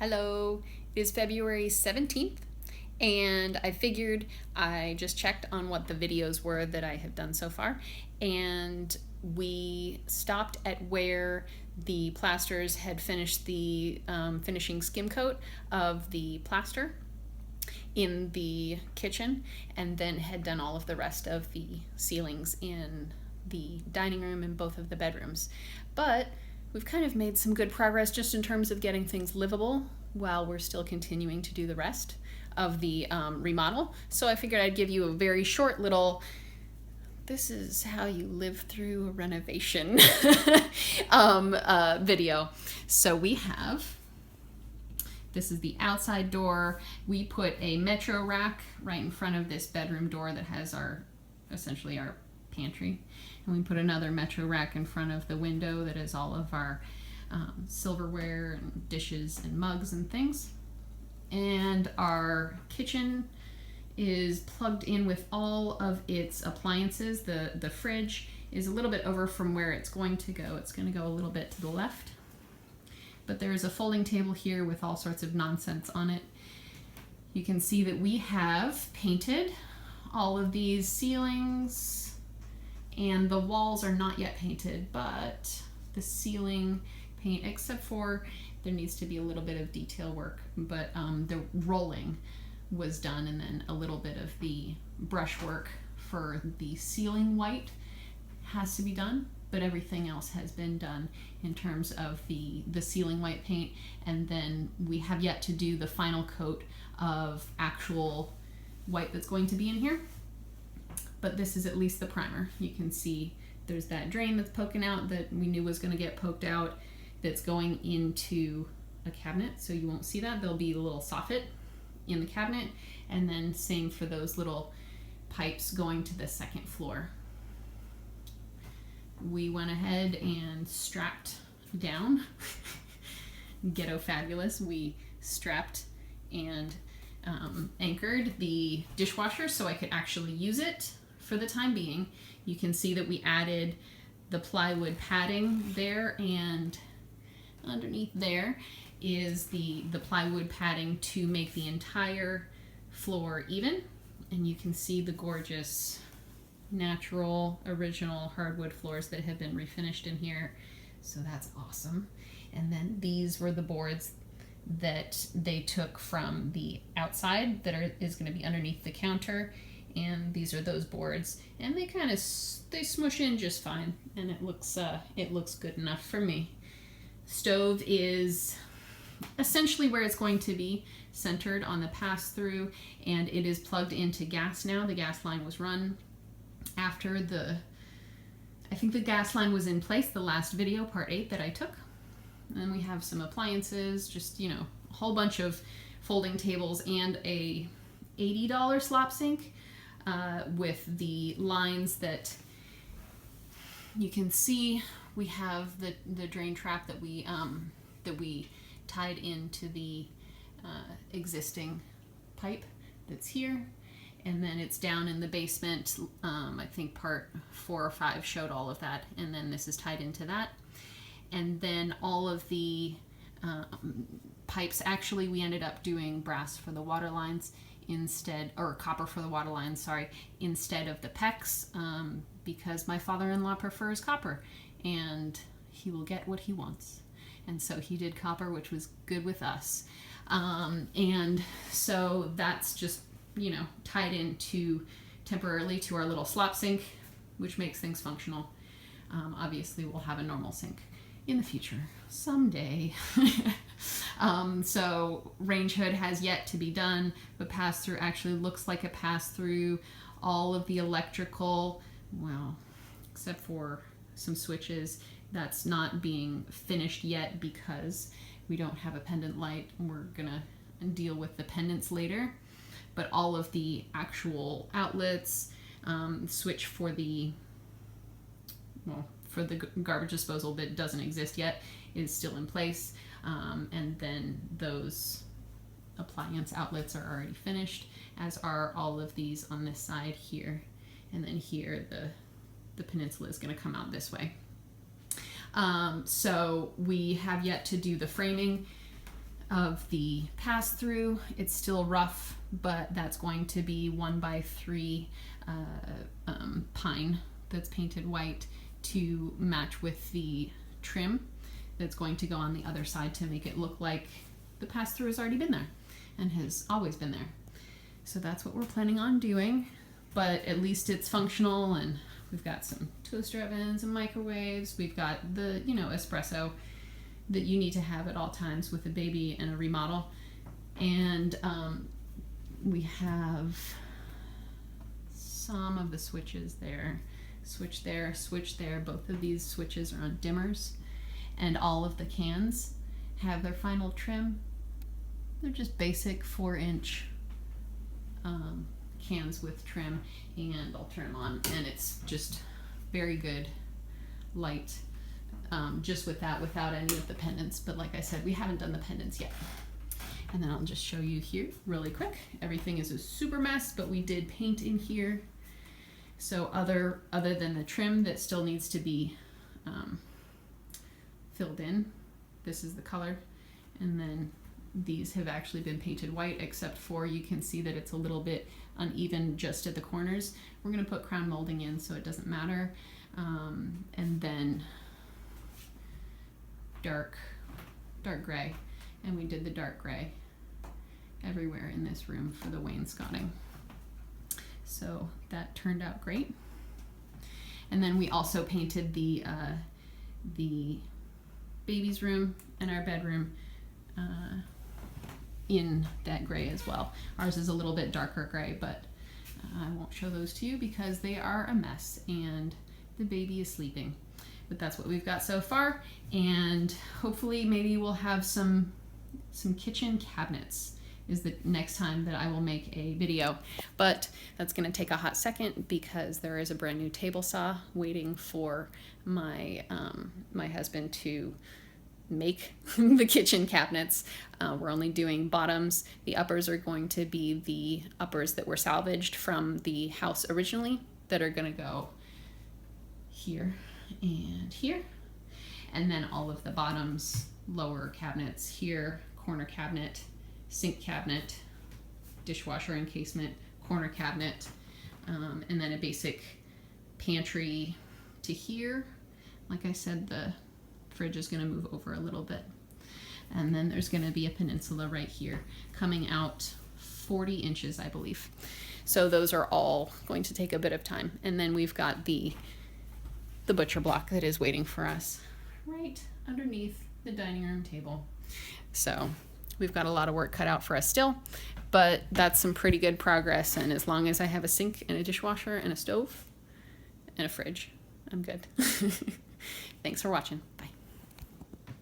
Hello, it is February 17th, and I figured I just checked on what the videos were that I have done so far, and we stopped at where the plasters had finished the finishing skim coat of the plaster in the kitchen, and then had done all of the rest of the ceilings in the dining room and both of the bedrooms. But we've kind of made some good progress just in terms of getting things livable while we're still continuing to do the rest of the remodel. So I figured I'd give you a very short little, this is how you live through a renovation video. So we have, this is the outside door. We put a metro rack right in front of this bedroom door that has essentially our pantry. And we put another metro rack in front of the window that is all of our silverware and dishes and mugs and things. And our kitchen is plugged in with all of its appliances. The fridge is a little bit over from where it's going to go. It's going to go a little bit to the left. But there's a folding table here with all sorts of nonsense on it. You can see that we have painted all of these ceilings, and the walls are not yet painted, but the ceiling paint, except for there needs to be a little bit of detail work, but the rolling was done, and then a little bit of the brushwork for the ceiling white has to be done, but everything else has been done in terms of the ceiling white paint. And then we have yet to do the final coat of actual white that's going to be in here. But this is at least the primer. You can see there's that drain that's poking out that we knew was going to get poked out, that's going into a cabinet, so you won't see that. There'll be a little soffit in the cabinet, and then same for those little pipes going to the second floor. We went ahead and strapped down, ghetto fabulous, we strapped and anchored the dishwasher so I could actually use it for the time being. You can see that we added the plywood padding there, and underneath there is the plywood padding to make the entire floor even. And you can see the gorgeous natural original hardwood floors that have been refinished in here, so that's awesome. And then these were the boards that they took from the outside that is going to be underneath the counter, and these are those boards, and they kind of they smush in just fine, and it looks good enough for me. Stove is essentially where it's going to be, centered on the pass-through, and it is plugged into gas now. The gas line was run after I think the gas line was in place the last video, part 8, that I took. And we have some appliances, just, a whole bunch of folding tables and a $80 slop sink with the lines that you can see. We have the drain trap that we tied into the existing pipe that's here. And then it's down in the basement. I think part 4 or 5 showed all of that. And then this is tied into that. And then all of the pipes, actually we ended up doing brass for the water lines instead, or copper for the water lines, sorry, instead of the PEX, because my father-in-law prefers copper and he will get what he wants. And so he did copper, which was good with us. And so that's just, tied into temporarily to our little slop sink, which makes things functional. Obviously we'll have a normal sink in the future someday. So range hood has yet to be done, but pass-through actually looks like a pass-through. All of the electrical, well, except for some switches, that's not being finished yet because we don't have a pendant light. We're gonna deal with the pendants later. But all of the actual outlets, switch for the garbage disposal that doesn't exist yet is still in place. And then those appliance outlets are already finished, as are all of these on this side here. And then here, the peninsula is going to come out this way. So we have yet to do the framing. of the pass-through. It's still rough, but that's going to be 1x3 pine that's painted white to match with the trim that's going to go on the other side to make it look like the pass-through has already been there and has always been there. So that's what we're planning on doing, but at least it's functional, and we've got some toaster ovens and microwaves. We've got the, you know, espresso that you need to have at all times with a baby and a remodel. And we have some of the switches there. Switch there, switch there. Both of these switches are on dimmers. And all of the cans have their final trim. They're just basic 4-inch cans with trim, and I'll turn them on, and it's just very good light, just with that, without any of the pendants. But like I said, we haven't done the pendants yet. And then I'll just show you here really quick. Everything is a super mess, but we did paint in here. So other than the trim that still needs to be filled in, this is the color, and then these have actually been painted white, except for you can see that it's a little bit uneven just at the corners. We're going to put crown molding in so it doesn't matter. And then dark gray, and we did the dark gray everywhere in this room for the wainscoting. So that turned out great. And then we also painted the baby's room and our bedroom in that gray as well. Ours is a little bit darker gray, but I won't show those to you because they are a mess and the baby is sleeping. But that's what we've got so far, and hopefully maybe we'll have some kitchen cabinets is the next time that I will make a video. But that's gonna take a hot second because there is a brand new table saw waiting for my my husband to make the kitchen cabinets. We're only doing bottoms. The uppers are going to be the uppers that were salvaged from the house originally that are gonna go here and here. And then all of the bottoms, lower cabinets here, corner cabinet, sink cabinet, dishwasher encasement, corner cabinet, and then a basic pantry to here. Like I said, the fridge is going to move over a little bit. And then there's going to be a peninsula right here coming out 40 inches, I believe. So those are all going to take a bit of time. And then we've got the butcher block that is waiting for us right underneath the dining room table. So we've got a lot of work cut out for us still, but that's some pretty good progress. And as long as I have a sink and a dishwasher and a stove and a fridge, I'm good. Thanks for watching. Bye.